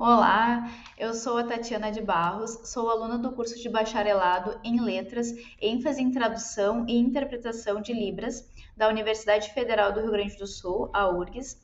Olá, eu sou a Tatiana de Barros, sou aluna do curso de bacharelado em Letras, ênfase em Tradução e Interpretação de Libras, da Universidade Federal do Rio Grande do Sul, a URGS,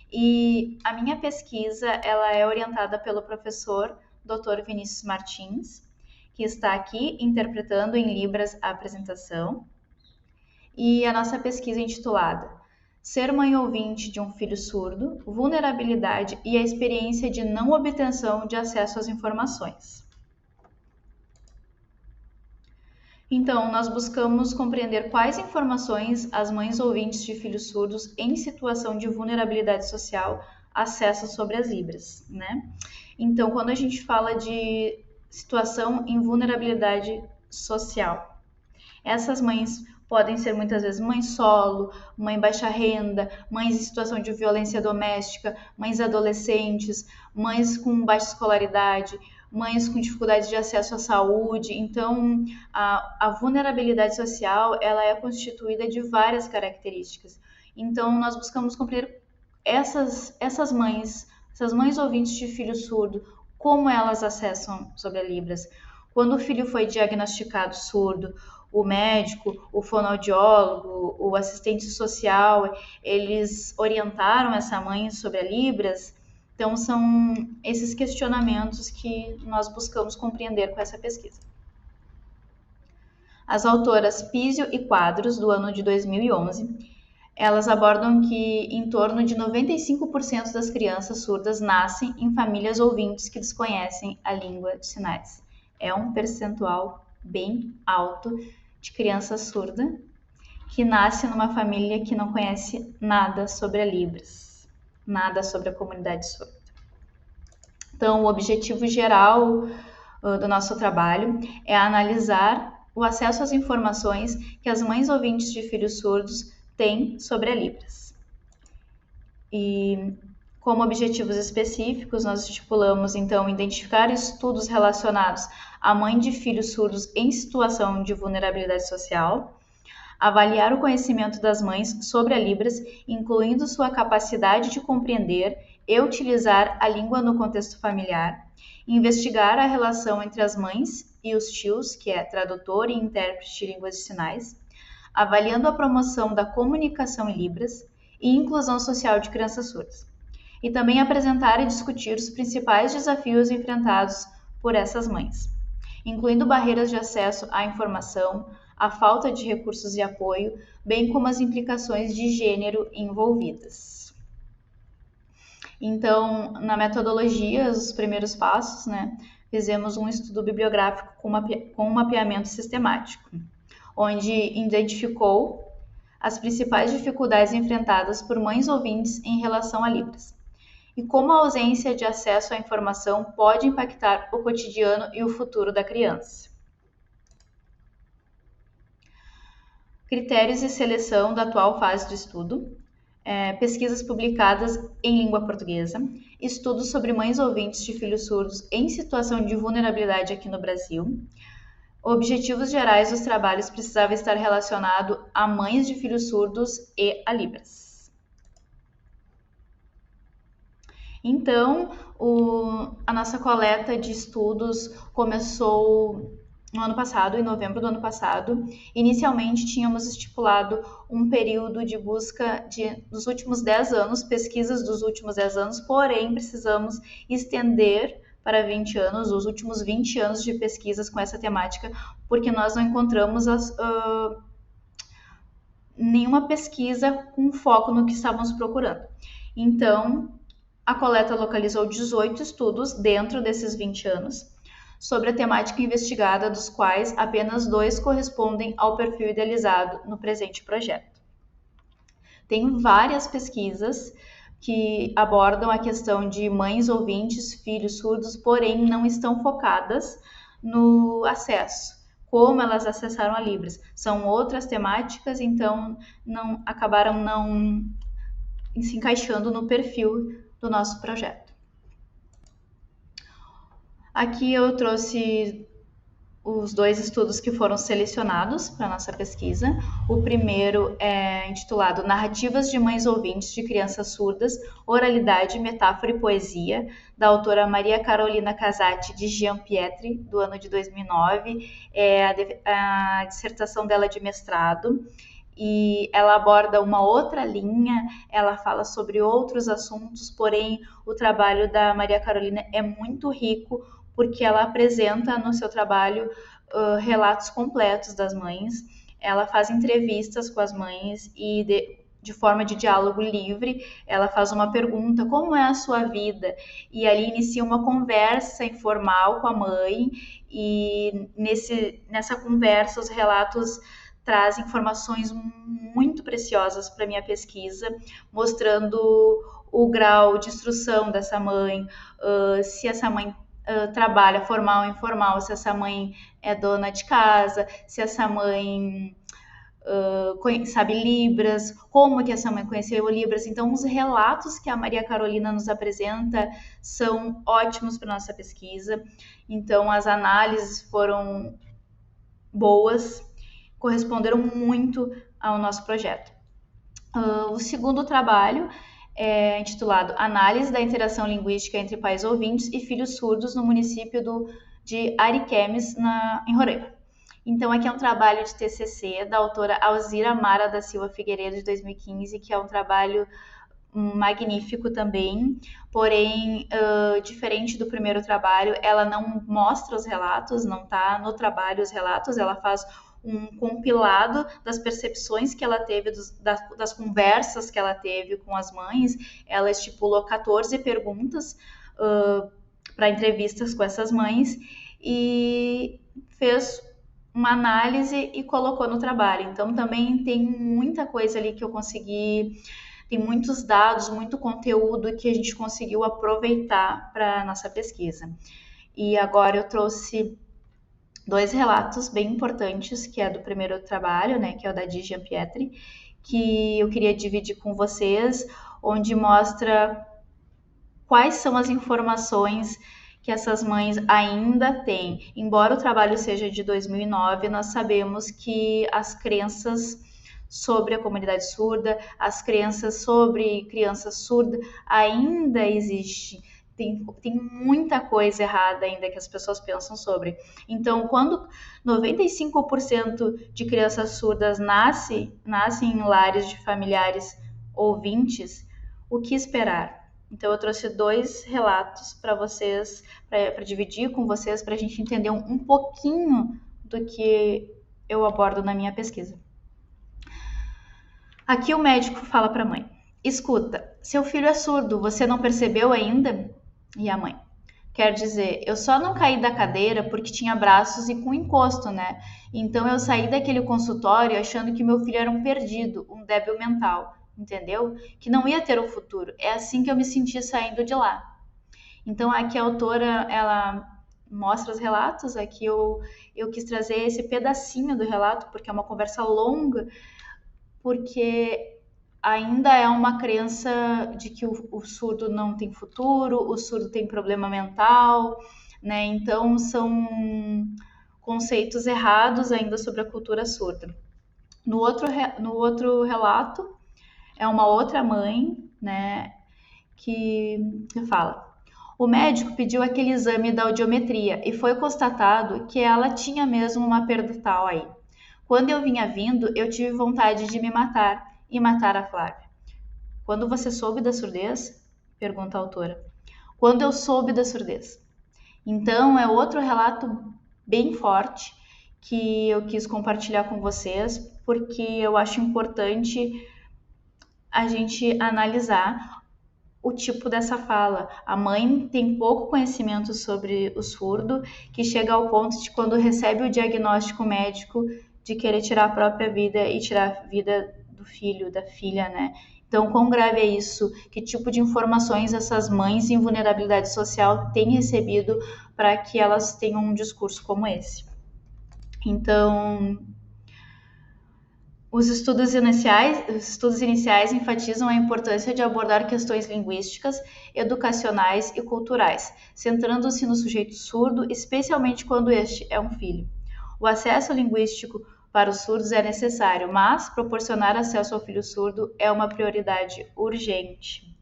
e a minha pesquisa ela é orientada pelo professor Dr. Vinícius Martins, que está aqui interpretando em Libras a apresentação, e a nossa pesquisa é intitulada Ser mãe ouvinte de um filho surdo, vulnerabilidade e a experiência de não obtenção de acesso às informações. Então, nós buscamos compreender quais informações as mães ouvintes de filhos surdos em situação de vulnerabilidade social acessam sobre as Libras, né? Então, quando a gente fala de situação em vulnerabilidade social, essas mães podem ser muitas vezes mãe solo, mãe baixa renda, mães em situação de violência doméstica, mães adolescentes, mães com baixa escolaridade, mães com dificuldade de acesso à saúde. Então, a vulnerabilidade social ela é constituída de várias características. Então, nós buscamos compreender essas mães ouvintes de filho surdo, como elas acessam sobre a Libras. Quando o filho foi diagnosticado surdo, o médico, o fonoaudiólogo, o assistente social, eles orientaram essa mãe sobre a Libras. Então, são esses questionamentos que nós buscamos compreender com essa pesquisa. As autoras Pizio e Quadros, do ano de 2011, elas abordam que em torno de 95% das crianças surdas nascem em famílias ouvintes que desconhecem a língua de sinais. É um percentual bem alto de criança surda que nasce numa família que não conhece nada sobre a Libras, nada sobre a comunidade surda. Então, o objetivo geral do nosso trabalho é analisar o acesso às informações que as mães ouvintes de filhos surdos têm sobre a Libras. E como objetivos específicos, nós estipulamos, então, identificar estudos relacionados à mãe de filhos surdos em situação de vulnerabilidade social, avaliar o conhecimento das mães sobre a Libras, incluindo sua capacidade de compreender e utilizar a língua no contexto familiar, investigar a relação entre as mães e os tios, que é tradutor e intérprete de línguas de sinais, avaliando a promoção da comunicação em Libras e inclusão social de crianças surdas. E também apresentar e discutir os principais desafios enfrentados por essas mães, incluindo barreiras de acesso à informação, a falta de recursos e apoio, bem como as implicações de gênero envolvidas. Então, na metodologia, os primeiros passos, fizemos um estudo bibliográfico com um mapeamento sistemático, onde identificou as principais dificuldades enfrentadas por mães ouvintes em relação a Libras, e como a ausência de acesso à informação pode impactar o cotidiano e o futuro da criança. Critérios e seleção da atual fase do estudo, pesquisas publicadas em língua portuguesa, estudos sobre mães ouvintes de filhos surdos em situação de vulnerabilidade aqui no Brasil. Objetivos gerais dos trabalhos precisavam estar relacionados a mães de filhos surdos e a Libras. Então, a nossa coleta de estudos começou no ano passado, em novembro do ano passado. Inicialmente, tínhamos estipulado um período de busca dos últimos 10 anos, pesquisas dos últimos 10 anos, porém, precisamos estender para 20 anos, os últimos 20 anos de pesquisas com essa temática, porque nós não encontramos nenhuma pesquisa com foco no que estávamos procurando. Então, a coleta localizou 18 estudos dentro desses 20 anos, sobre a temática investigada, dos quais apenas 2 correspondem ao perfil idealizado no presente projeto. Tem várias pesquisas que abordam a questão de mães ouvintes, filhos surdos, porém não estão focadas no acesso, como elas acessaram a Libras. São outras temáticas, então acabaram não se encaixando no perfil do nosso projeto. Aqui eu trouxe os 2 estudos que foram selecionados para nossa pesquisa. O primeiro é intitulado Narrativas de Mães Ouvintes de Crianças Surdas, Oralidade, Metáfora e Poesia, da autora Maria Carolina Casati de Gianpietri, do ano de 2009. É a dissertação dela de mestrado. E ela aborda uma outra linha, ela fala sobre outros assuntos, porém o trabalho da Maria Carolina é muito rico, porque ela apresenta no seu trabalho relatos completos das mães, ela faz entrevistas com as mães e de forma de diálogo livre, ela faz uma pergunta, como é a sua vida? E ali inicia uma conversa informal com a mãe, e nessa conversa os relatos trazem informações muito preciosas para minha pesquisa, mostrando o grau de instrução dessa mãe, se essa mãe trabalha formal ou informal, se essa mãe é dona de casa, se essa mãe sabe Libras, como que essa mãe conheceu Libras. Então, os relatos que a Maria Carolina nos apresenta são ótimos para nossa pesquisa. Então, as análises foram boas, corresponderam muito ao nosso projeto. O segundo trabalho é intitulado Análise da Interação Linguística entre Pais Ouvintes e Filhos Surdos no município de Ariquemes, em Roraima. Então, aqui é um trabalho de TCC da autora Alzira Mara da Silva Figueiredo, de 2015, que é um trabalho magnífico também, porém, diferente do primeiro trabalho, ela não mostra os relatos, não está no trabalho os relatos, ela faz um compilado das percepções que ela teve, das conversas que ela teve com as mães. Ela estipulou 14 perguntas para entrevistas com essas mães e fez uma análise e colocou no trabalho. Então, também tem muita coisa ali que eu consegui, tem muitos dados, muito conteúdo que a gente conseguiu aproveitar para a nossa pesquisa. E agora eu trouxe 2 relatos bem importantes, que é do primeiro trabalho, né, que é o da Di Gianpietri, que eu queria dividir com vocês, onde mostra quais são as informações que essas mães ainda têm. Embora o trabalho seja de 2009, nós sabemos que as crenças sobre a comunidade surda, as crenças sobre crianças surdas ainda existem. Tem muita coisa errada ainda que as pessoas pensam sobre. Então, quando 95% de crianças surdas nascem em lares de familiares ouvintes, o que esperar? Então, eu trouxe 2 relatos para vocês, para dividir com vocês, para a gente entender um pouquinho do que eu abordo na minha pesquisa. Aqui o médico fala para a mãe: escuta, seu filho é surdo, você não percebeu ainda? E a mãe: quer dizer, eu só não caí da cadeira porque tinha braços e com encosto, né? Então eu saí daquele consultório achando que meu filho era um perdido, um débil mental, entendeu? Que não ia ter um futuro. É assim que eu me senti saindo de lá. Então aqui a autora, ela mostra os relatos. Aqui eu quis trazer esse pedacinho do relato, porque é uma conversa longa, porque ainda é uma crença de que o surdo não tem futuro, o surdo tem problema mental, né? Então são conceitos errados ainda sobre a cultura surda. No outro relato é uma outra mãe, né, que fala: o médico pediu aquele exame da audiometria e foi constatado que ela tinha mesmo uma perda tal aí. Quando eu vinha vindo, eu tive vontade de me matar e matar a Flávia. Quando você soube da surdez? Pergunta a autora. Quando eu soube da surdez. Então, é outro relato bem forte que eu quis compartilhar com vocês, porque eu acho importante a gente analisar o tipo dessa fala. A mãe tem pouco conhecimento sobre o surdo, que chega ao ponto de, quando recebe o diagnóstico médico, de querer tirar a própria vida e tirar a vida do filho, da filha, né? Então, quão grave é isso? Que tipo de informações essas mães em vulnerabilidade social têm recebido para que elas tenham um discurso como esse? Então, os estudos iniciais enfatizam a importância de abordar questões linguísticas, educacionais e culturais, centrando-se no sujeito surdo, especialmente quando este é um filho. O acesso linguístico para os surdos é necessário, mas proporcionar acesso ao filho surdo é uma prioridade urgente.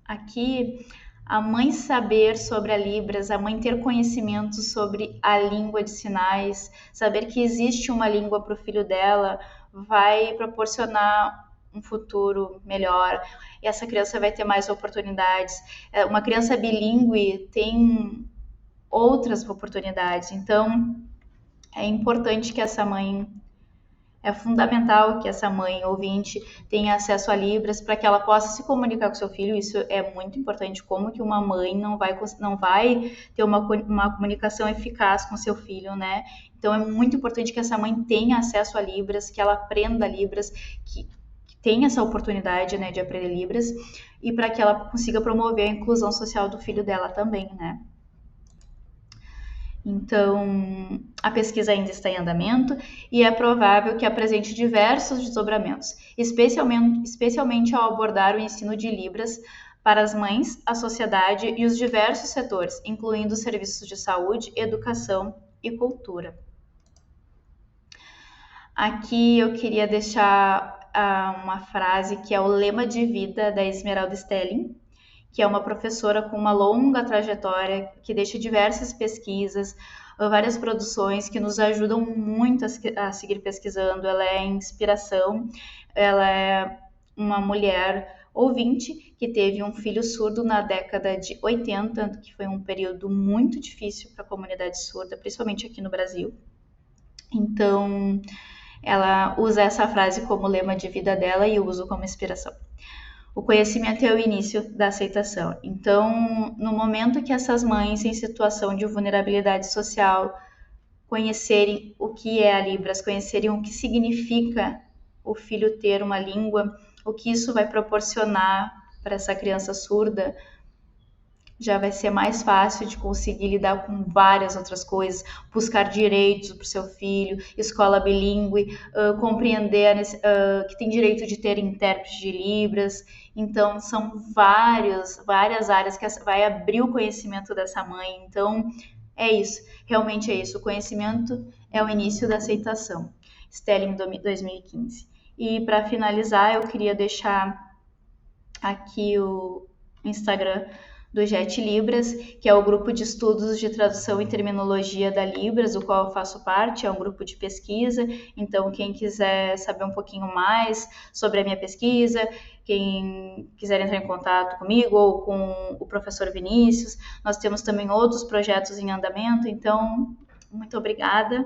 Aqui, a mãe saber sobre a Libras, a mãe ter conhecimento sobre a língua de sinais, saber que existe uma língua para o filho dela, vai proporcionar um futuro melhor. E essa criança vai ter mais oportunidades. Uma criança bilíngue tem outras oportunidades. Então, é importante que essa mãe, é fundamental que essa mãe ouvinte tenha acesso a Libras para que ela possa se comunicar com seu filho. Isso é muito importante. Como que uma mãe não vai ter uma comunicação eficaz com seu filho, né? Então, é muito importante que essa mãe tenha acesso a Libras, que ela aprenda Libras, que tenha essa oportunidade, né, de aprender Libras, e para que ela consiga promover a inclusão social do filho dela também, né? Então, a pesquisa ainda está em andamento e é provável que apresente diversos desdobramentos, especialmente ao abordar o ensino de Libras para as mães, a sociedade e os diversos setores, incluindo os serviços de saúde, educação e cultura. Aqui eu queria deixar uma frase que é o lema de vida da Esmeralda Stelling, que é uma professora com uma longa trajetória, que deixa diversas pesquisas, várias produções que nos ajudam muito a seguir pesquisando. Ela é inspiração, ela é uma mulher ouvinte que teve um filho surdo na década de 80, que foi um período muito difícil para a comunidade surda, principalmente aqui no Brasil. Então, ela usa essa frase como lema de vida dela e eu uso como inspiração. O conhecimento é o início da aceitação. Então, no momento que essas mães em situação de vulnerabilidade social conhecerem o que é a Libras, conhecerem o que significa o filho ter uma língua, o que isso vai proporcionar para essa criança surda, já vai ser mais fácil de conseguir lidar com várias outras coisas, buscar direitos para o seu filho, escola bilíngue, compreender que tem direito de ter intérprete de Libras. Então, são várias áreas que vai abrir o conhecimento dessa mãe. Então, é isso, realmente é isso. O conhecimento é o início da aceitação. Stelling 2015. E para finalizar, eu queria deixar aqui o Instagram do JET Libras, que é o grupo de estudos de tradução e terminologia da Libras, do qual eu faço parte, é um grupo de pesquisa. Então, quem quiser saber um pouquinho mais sobre a minha pesquisa, quem quiser entrar em contato comigo ou com o professor Vinícius, nós temos também outros projetos em andamento. Então, muito obrigada